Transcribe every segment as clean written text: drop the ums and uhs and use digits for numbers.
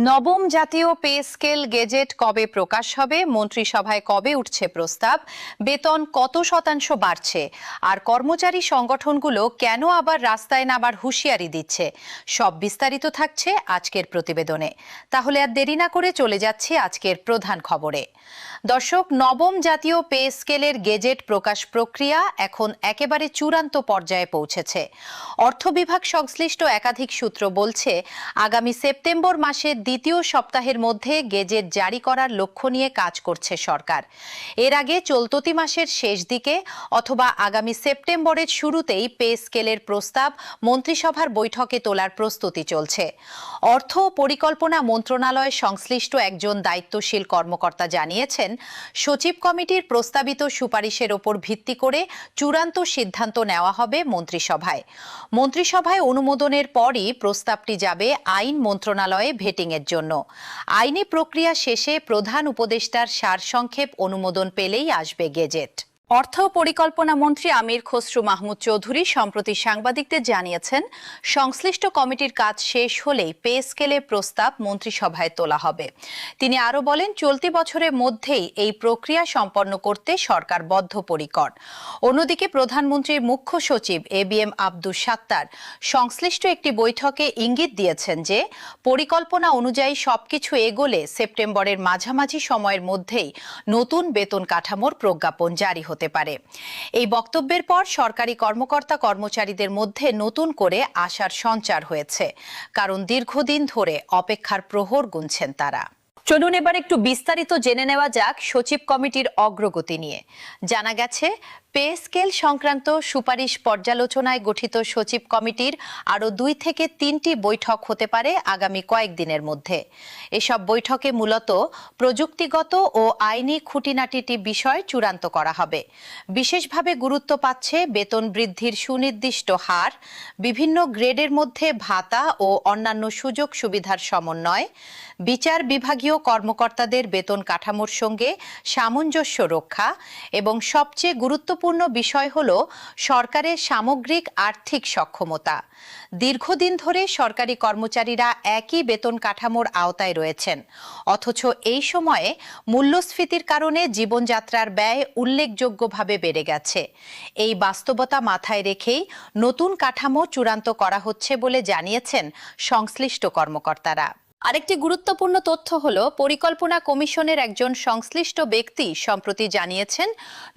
নবম জাতীয় pay scale gazette কবে প্রকাশ হবে, মন্ত্রিসভায় কবে উঠছে প্রস্তাব, বেতন কত শতাংশ বাড়ছে, আর কর্মচারী সংগঠনগুলো কেন আবার রাস্তায় নামার হুঁশিয়ারি দিচ্ছে, সব বিস্তারিত থাকছে আজকের প্রতিবেদনে। তাহলে আর দেরি না করে চলে যাচ্ছি আজকের প্রধান খবরে। দর্শক, নবম জাতীয় পে স্কেলের গেজেট প্রকাশ প্রক্রিয়া এখন একেবারে চূড়ান্ত পর্যায়ে পৌঁছেছে। অর্থ বিভাগ সংশ্লিষ্ট একাধিক সূত্র বলছে, আগামী সেপ্টেম্বর মাসের দ্বিতীয় সপ্তাহের মধ্যে গেজেট জারি করার লক্ষ্য নিয়ে কাজ করছে সরকার। এর আগে চলতি মাসের শেষ দিকে অথবা আগামী সেপ্টেম্বরের শুরুতেই পে স্কেলের প্রস্তাব মন্ত্রিসভার বৈঠকে তোলার প্রস্তুতি চলছে। অর্থ ও পরিকল্পনা মন্ত্রণালয় সংশ্লিষ্ট একজন দায়িত্বশীল কর্মকর্তা জানিয়েছেন, সচিব কমিটির প্রস্তাবিত সুপারিশের ওপর ভিত্তি করে চূড়ান্ত সিদ্ধান্ত নেওয়া হবে মন্ত্রিসভায়। মন্ত্রিসভায় অনুমোদনের পরই প্রস্তাবটি যাবে আইন মন্ত্রণালয়ে ভেটিংয়ের জন্য। আইনি প্রক্রিয়া শেষে প্রধান উপদেষ্টার সারসংক্ষেপ অনুমোদন পেলেই আসবে গেজেট। অর্থ ও পরিকল্পনা মন্ত্রী আমির খসরু মাহমুদ চৌধুরী সম্প্রতি সাংবাদিকদের জানিয়েছেন, সংশ্লিষ্ট কমিটির কাজ শেষ হলেই পে স্কেলের প্রস্তাব মন্ত্রিসভায় তোলা হবে। তিনি আরও বলেন, চলতি বছরের মধ্যেই এই প্রক্রিয়া সম্পন্ন করতে সরকার বদ্ধপরিকর। অন্যদিকে প্রধানমন্ত্রীর মুখ্য সচিব ABM আব্দুস সাত্তার সংশ্লিষ্ট একটি বৈঠকে ইঙ্গিত দিয়েছেন যে, পরিকল্পনা অনুযায়ী সবকিছু এগোলে সেপ্টেম্বরের মাঝামাঝি সময়ের মধ্যেই নতুন বেতন কাঠামোর প্রজ্ঞাপন জারি হতে পারে। এই বক্তব্যের পর সরকারি কর্মকর্তা কর্মচারীদের মধ্যে নতুন করে আশার সঞ্চার হয়েছে, কারণ দীর্ঘদিন ধরে অপেক্ষার প্রহর গুনছেন তারা। চলুন এবার একটু বিস্তারিত জেনে নেওয়া যাক সচিব কমিটির অগ্রগতি নিয়ে। জানা গেছে, পে স্কেল সংক্রান্ত সুপারিশ পর্যালোচনায় গঠিত সচিব কমিটির আরও 2 থেকে 3টি বৈঠক হতে পারে আগামী কয়েকদিনের মধ্যে। এসব বৈঠকে মূলত প্রযুক্তিগত ও আইনি খুঁটিনাটি বিষয় চূড়ান্ত করা হবে। বিশেষভাবে গুরুত্ব পাচ্ছে বেতন বৃদ্ধির সুনির্দিষ্ট হার, বিভিন্ন গ্রেডের মধ্যে ভাতা ও অন্যান্য সুযোগ সুবিধার সমন্বয়, বিচার বিভাগীয় কর্মকর্তাদের বেতন কাঠামোর সঙ্গে সামঞ্জস্য রক্ষা এবং সবচেয়ে গুরুত্বপূর্ণ বিষয় হল সরকারের সামগ্রিক আর্থিক সক্ষমতা। দীর্ঘদিন ধরে সরকারি কর্মচারীরা একই বেতন কাঠামোর আওতায় রয়েছেন, অথচ এই সময়ে মূল্যস্ফীতির কারণে জীবনযাত্রার ব্যয় উল্লেখযোগ্যভাবে বেড়ে গেছে। এই বাস্তবতা মাথায় রেখেই নতুন কাঠামো চূড়ান্ত করা হচ্ছে বলে জানিয়েছেন সংশ্লিষ্ট কর্মকর্তারা। আরেকটি গুরুত্বপূর্ণ তথ্য হল, পরিকল্পনা কমিশনের একজন সংশ্লিষ্ট ব্যক্তি সম্প্রতি জানিয়েছেন,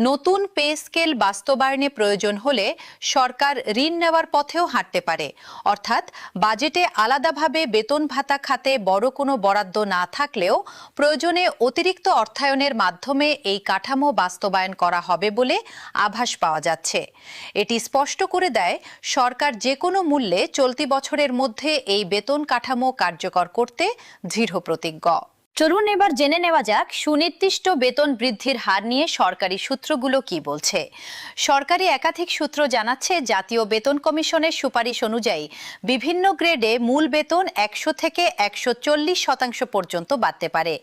নতুন পে স্কেল বাস্তবায়নে প্রয়োজন হলে সরকার ঋণ নেওয়ার পথেও হাঁটতে পারে। অর্থাৎ বাজেটে আলাদাভাবে বেতন ভাতা খাতে বড় কোনো বরাদ্দ না থাকলেও প্রয়োজনে অতিরিক্ত অর্থায়নের মাধ্যমে এই কাঠামো বাস্তবায়ন করা হবে বলে আভাস পাওয়া যাচ্ছে। এটি স্পষ্ট করে দেয়, সরকার যে কোনো মূল্যে চলতি বছরের মধ্যে এই বেতন কাঠামো কার্যকর করতে দৃঢ় প্রতিজ্ঞ। চলুন এবার জেনে নেওয়া যাক সুনির্দিষ্ট বেতন বৃদ্ধির হার নিয়ে সরকারি সূত্রগুলো কি বলছে। সরকারি একাধিক সূত্র জানাচ্ছে, জাতীয় বেতন কমিশনের সুপারিশ অনুযায়ী বিভিন্ন গ্রেডে মূল বেতন 100 থেকে 140% পর্যন্ত বাড়তে পারে।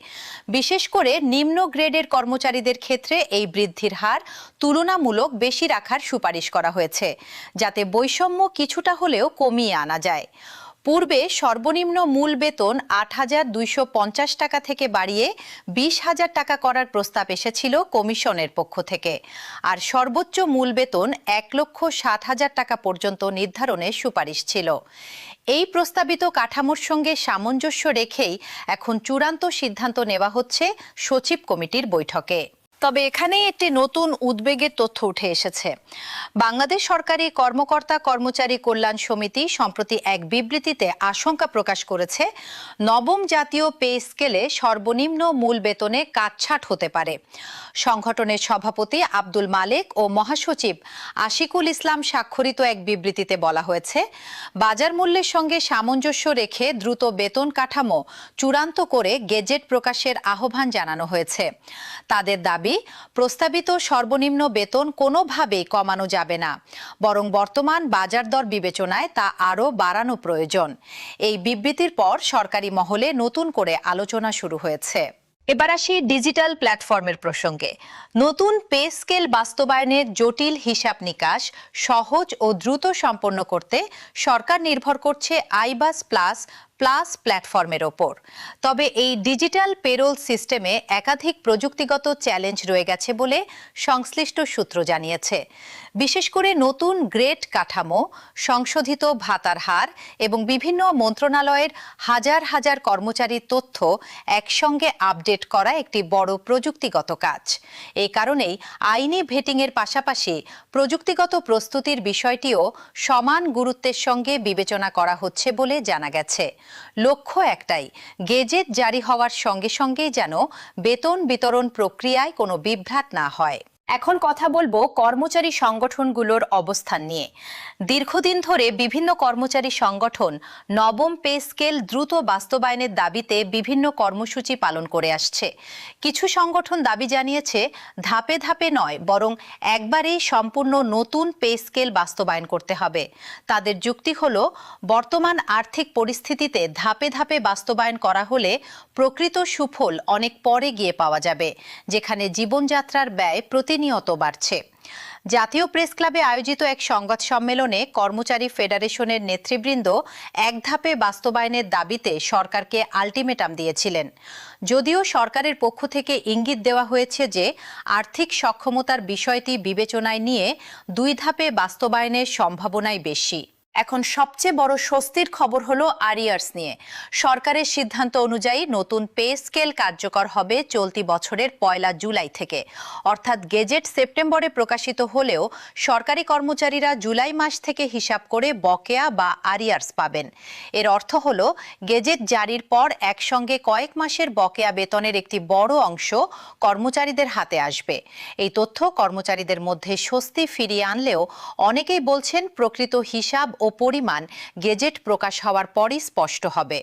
বিশেষ করে নিম্ন গ্রেডের কর্মচারীদের ক্ষেত্রে এই বৃদ্ধির হার তুলনামূলক বেশি রাখার সুপারিশ করা হয়েছে, যাতে বৈষম্য কিছুটা হলেও কমিয়ে আনা যায়। পূর্বে সর্বনিম্ন মূল বেতন 8,250 টাকা থেকে বাড়িয়ে 20,000 টাকা করার প্রস্তাব এসেছিল কমিশনের পক্ষ থেকে, আর সর্বোচ্চ মূল বেতন 1,60,000 টাকা পর্যন্ত নির্ধারণের সুপারিশ ছিল। এই প্রস্তাবিত কাঠামোর সঙ্গে সামঞ্জস্য রেখেই এখন চূড়ান্ত সিদ্ধান্ত নেওয়া হচ্ছে সচিব কমিটির বৈঠকে। তবে এখানেই একটি নতুন উদ্বেগের তথ্য উঠে এসেছে। বাংলাদেশ সরকারি কর্মকর্তা কর্মচারী কল্যাণ সমিতি সম্প্রতি এক বিবৃতিতে আশঙ্কা প্রকাশ করেছে, নবম জাতীয় পে স্কেলে সর্বনিম্ন মূল বেতনে কাটছাঁট হতে পারে। সংগঠনের সভাপতি আব্দুল মালেক ও মহাসচিব আশিকুল ইসলাম স্বাক্ষরিত এক বিবৃতিতে বলা হয়েছে, বাজার মূল্যের সঙ্গে সামঞ্জস্য রেখে দ্রুত বেতন কাঠামো চূড়ান্ত করে গেজেট প্রকাশের আহ্বান জানানো হয়েছে। তাদের দাবি, প্রস্তাবিত সর্বনিম্ন বেতন কোনোভাবেই কমানো যাবে না, বরং বর্তমান বাজার দর বিবেচনায় তা আরও বাড়ানো প্রয়োজন। এই বিবৃতির পর সরকারি মহলে নতুন করে আলোচনা শুরু হয়েছে। এবার আসি ডিজিটাল প্ল্যাটফর্মের প্রসঙ্গে। নতুন পে স্কেল বাস্তবায়নের জটিল হিসাব নিকাশ সহজ ও দ্রুত সম্পন্ন করতে সরকার নির্ভর করছে আইবাস প্লাস প্লাস প্ল্যাটফর্মের ওপর। তবে এই ডিজিটাল পেরোল সিস্টেমে একাধিক প্রযুক্তিগত চ্যালেঞ্জ রয়ে গেছে বলে সংশ্লিষ্ট সূত্র জানিয়েছে। বিশেষ করে নতুন গ্রেড কাঠামো, সংশোধিত ভাতার হার এবং বিভিন্ন মন্ত্রণালয়ের হাজার হাজার কর্মচারীর তথ্য একসঙ্গে আপডেট করা একটি বড় প্রযুক্তিগত কাজ। এই কারণেই আইনি ভেটিংয়ের পাশাপাশি প্রযুক্তিগত প্রস্তুতির বিষয়টিও সমান গুরুত্বের সঙ্গে বিবেচনা করা হচ্ছে বলে জানা গেছে। লক্ষ্য একটাই, গেজেট জারি হওয়ার সঙ্গে সঙ্গেই যেন বেতন বিতরণ প্রক্রিয়ায় কোনো বিভ্রাট না হয়। এখন কথা বলবো কর্মচারী সংগঠনগুলোর অবস্থান নিয়ে। দীর্ঘদিন ধরে বিভিন্ন কর্মচারী সংগঠন নবম পে স্কেল দ্রুত বাস্তবায়নের দাবিতে বিভিন্ন কর্মসূচি পালন করে আসছে। কিছু সংগঠন দাবি জানিয়েছে ধাপে ধাপে নয়, বরং একবারেই সম্পূর্ণ নতুন পে স্কেল বাস্তবায়ন করতে হবে। তাদের যুক্তি হলো, বর্তমান আর্থিক পরিস্থিতিতে ধাপে ধাপে বাস্তবায়ন করা হলে প্রকৃত সুফল অনেক পরে গিয়ে পাওয়া যাবে, যেখানে জীবনযাত্রার ব্যয় প্রতিনিয়ত বাড়ছে। জাতীয় প্রেস ক্লাবে আয়োজিত এক সংবাদ সম্মেলনে কর্মচারী ফেডারেশনের নেতৃবৃন্দ এক ধাপে বাস্তবায়নের দাবিতে সরকারকে আলটিমেটাম দিয়েছিলেন। যদিও সরকারের পক্ষ থেকে ইঙ্গিত দেওয়া হয়েছে যে আর্থিক সক্ষমতার বিষয়টি বিবেচনায় নিয়ে 2 ধাপে বাস্তবায়নের সম্ভাবনাই বেশি। এখন সবচেয়ে বড় স্বস্তির খবর হলো আরিয়ার্স নিয়ে। সরকারের সিদ্ধান্ত অনুযায়ী নতুন পে স্কেল কার্যকর হবে চলতি বছরের 1 জুলাই থেকে। অর্থাৎ গেজেট সেপ্টেম্বরে প্রকাশিত হলেও সরকারি কর্মচারীরা জুলাই মাস থেকে হিসাব করে বকেয়া বা আরিয়ার্স পাবেন। এর অর্থ হলো গেজেট জারির পর একসঙ্গে কয়েক মাসের বকেয়া বেতনের একটি বড় অংশ কর্মচারীদের হাতে আসবে। এই তথ্য কর্মচারীদের মধ্যে স্বস্তি ফিরিয়ে আনলেও অনেকেই বলছেন প্রকৃত হিসাব ও পরিমাণ গেজেট প্রকাশ হওয়ার পরই স্পষ্ট হবে।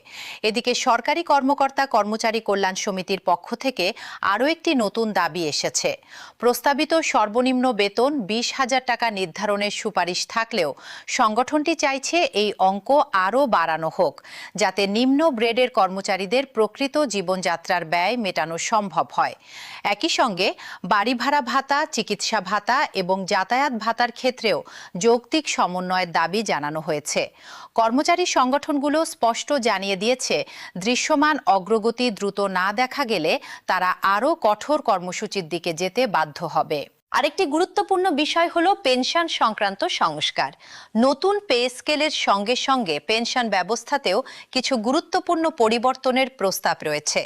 এদিকে সরকারি কর্মকর্তা কর্মচারী কল্যাণ সমিতির পক্ষ থেকে আরও একটি নতুন দাবি এসেছে। প্রস্তাবিত সর্বনিম্ন বেতন 20,000 টাকা নির্ধারণের সুপারিশ থাকলেও সংগঠনটি চাইছে এই অঙ্ক আরও বাড়ানো হোক, যাতে নিম্ন গ্রেডের কর্মচারীদের প্রকৃত জীবনযাত্রার ব্যয় মেটানো সম্ভব হয়। একই সঙ্গে বাড়ি ভাড়া ভাতা, চিকিৎসা ভাতা এবং যাতায়াত ভাতার ক্ষেত্রেও যৌক্তিক সমন্বয়ের দাবি জানানো হয়েছে। কর্মচারী সংগঠনগুলো স্পষ্ট জানিয়ে দিয়েছে, দৃশ্যমান অগ্রগতি দ্রুত না দেখা গেলে তারা আরও কঠোর কর্মসূচির দিকে যেতে বাধ্য হবে। আরেকটি গুরুত্বপূর্ণ বিষয় হলো পেনশন সংক্রান্ত সংস্কার। নতুন পে স্কেলের সঙ্গে সঙ্গে পেনশন ব্যবস্থাতেও কিছু গুরুত্বপূর্ণ পরিবর্তনের প্রস্তাব রয়েছে।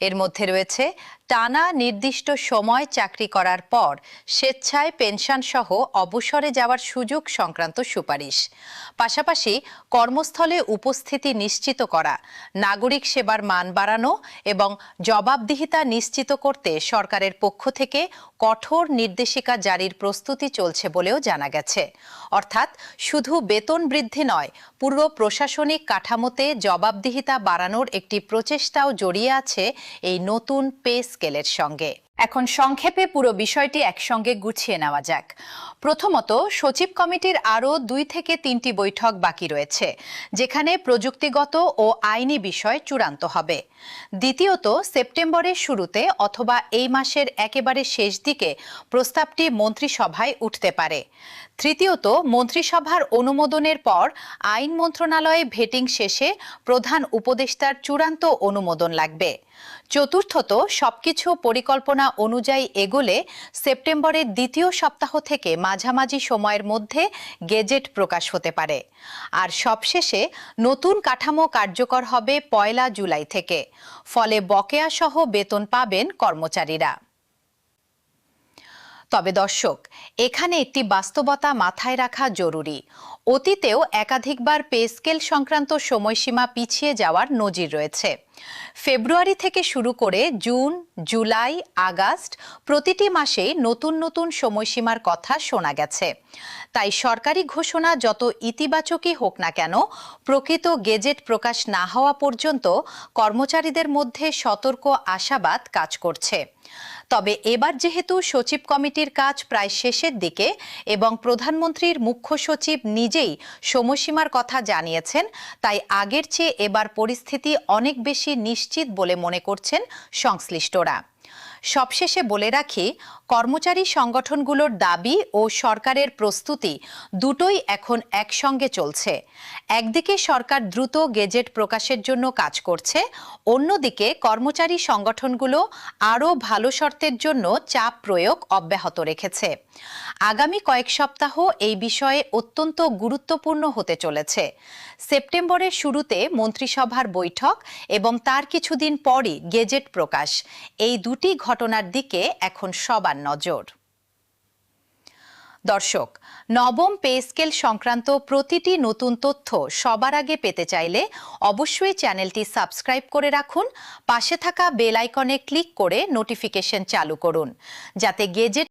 এর মধ্যে রয়েছে টানা নির্দিষ্ট সময় চাকরি করার পর স্বেচ্ছায় পেনশন সহ অবসরে যাওয়ার সুযোগ সংক্রান্ত সুপারিশ। পাশাপাশি কর্মস্থলে উপস্থিতি নিশ্চিত করা, নাগরিক সেবার মান বাড়ানো এবং জবাবদিহিতা নিশ্চিত করতে সরকারের পক্ষ থেকে কঠোর নির্দেশিকা জারির প্রস্তুতি চলছে বলেও জানা গেছে। অর্থাৎ শুধু বেতন বৃদ্ধি নয়, পুরো প্রশাসনিক কাঠামোতে জবাবদিহিতা বাড়ানোর একটি প্রচেষ্টাও জড়িয়ে আছে এই নতুন পে স্কেলের সঙ্গে। এখন সংক্ষেপে পুরো বিষয়টি একসঙ্গে গুছিয়ে নেওয়া যাক। প্রথমত, সচিব কমিটির আরও 2 থেকে 3টি বৈঠক বাকি রয়েছে, যেখানে প্রযুক্তিগত ও আইনি বিষয় চূড়ান্ত হবে। দ্বিতীয়ত, সেপ্টেম্বরের শুরুতে অথবা এই মাসের একেবারে শেষ দিকে প্রস্তাবটি মন্ত্রিসভায় উঠতে পারে। তৃতীয়ত, মন্ত্রিসভার অনুমোদনের পর আইন মন্ত্রণালয়ে ভেটিং শেষে প্রধান উপদেষ্টার চূড়ান্ত অনুমোদন লাগবে। চতুর্থত, সবকিছু পরিকল্পনা অনুযায়ী এগোলে সেপ্টেম্বরের দ্বিতীয় সপ্তাহ থেকে মাঝামাঝি সময়ের মধ্যে গেজেট প্রকাশ হতে পারে। আর সবশেষে নতুন কাঠামো কার্যকর হবে 1 জুলাই থেকে। ফলে বকেয়া সহ বেতন পাবেন কর্মচারীরা। তবে দর্শক, এখানে একটি বাস্তবতা মাথায় রাখা জরুরি। অতীতেও একাধিকবার পে স্কেল সংক্রান্ত সময়সীমা পিছিয়ে যাওয়ার নজির রয়েছে। ফেব্রুয়ারি থেকে শুরু করে জুন, জুলাই, আগস্ট প্রতিটি মাসেই নতুন নতুন সময়সীমার কথা শোনা গেছে। তাই সরকারি ঘোষণা যত ইতিবাচকই হোক না কেন, প্রকৃত গেজেট প্রকাশ না হওয়া পর্যন্ত কর্মচারীদের মধ্যে সতর্ক আশাবাদ কাজ করছে। তবে এবার যেহেতু সচিব কমিটির কাজ প্রায় শেষের দিকে এবং প্রধানমন্ত্রীর মুখ্য সচিব নিজেই সময়সীমার কথা জানিয়েছেন, তাই আগের চেয়ে এবার পরিস্থিতি অনেক বেশি নিশ্চিত বলে মনে করছেন সংশ্লিষ্টরা। সবশেষে বলে রাখি, কর্মচারী সংগঠনগুলোর দাবি ও সরকারের প্রস্তুতি দুটোই এখন একসঙ্গে চলছে। একদিকে সরকার দ্রুত গেজেট প্রকাশের জন্য কাজ করছে, অন্যদিকে কর্মচারী সংগঠনগুলো আরও ভালো শর্তের জন্য চাপ প্রয়োগ অব্যাহত রেখেছে। আগামী কয়েক সপ্তাহ এই বিষয়ে অত্যন্ত গুরুত্বপূর্ণ হতে চলেছে। সেপ্টেম্বরের শুরুতে মন্ত্রিসভার বৈঠক এবং তার কিছুদিন পরই গেজেট প্রকাশ, এই দুটি ঘটনার দিকে এখন সবার নজর। দর্শক, নবম পে স্কেল সংক্রান্ত প্রতিটি নতুন তথ্য সবার আগে পেতে চাইলে অবশ্যই চ্যানেলটি সাবস্ক্রাইব করে রাখুন। পাশে থাকা বেল আইকনে ক্লিক করে নোটিফিকেশন চালু করুন, যাতে গেজেট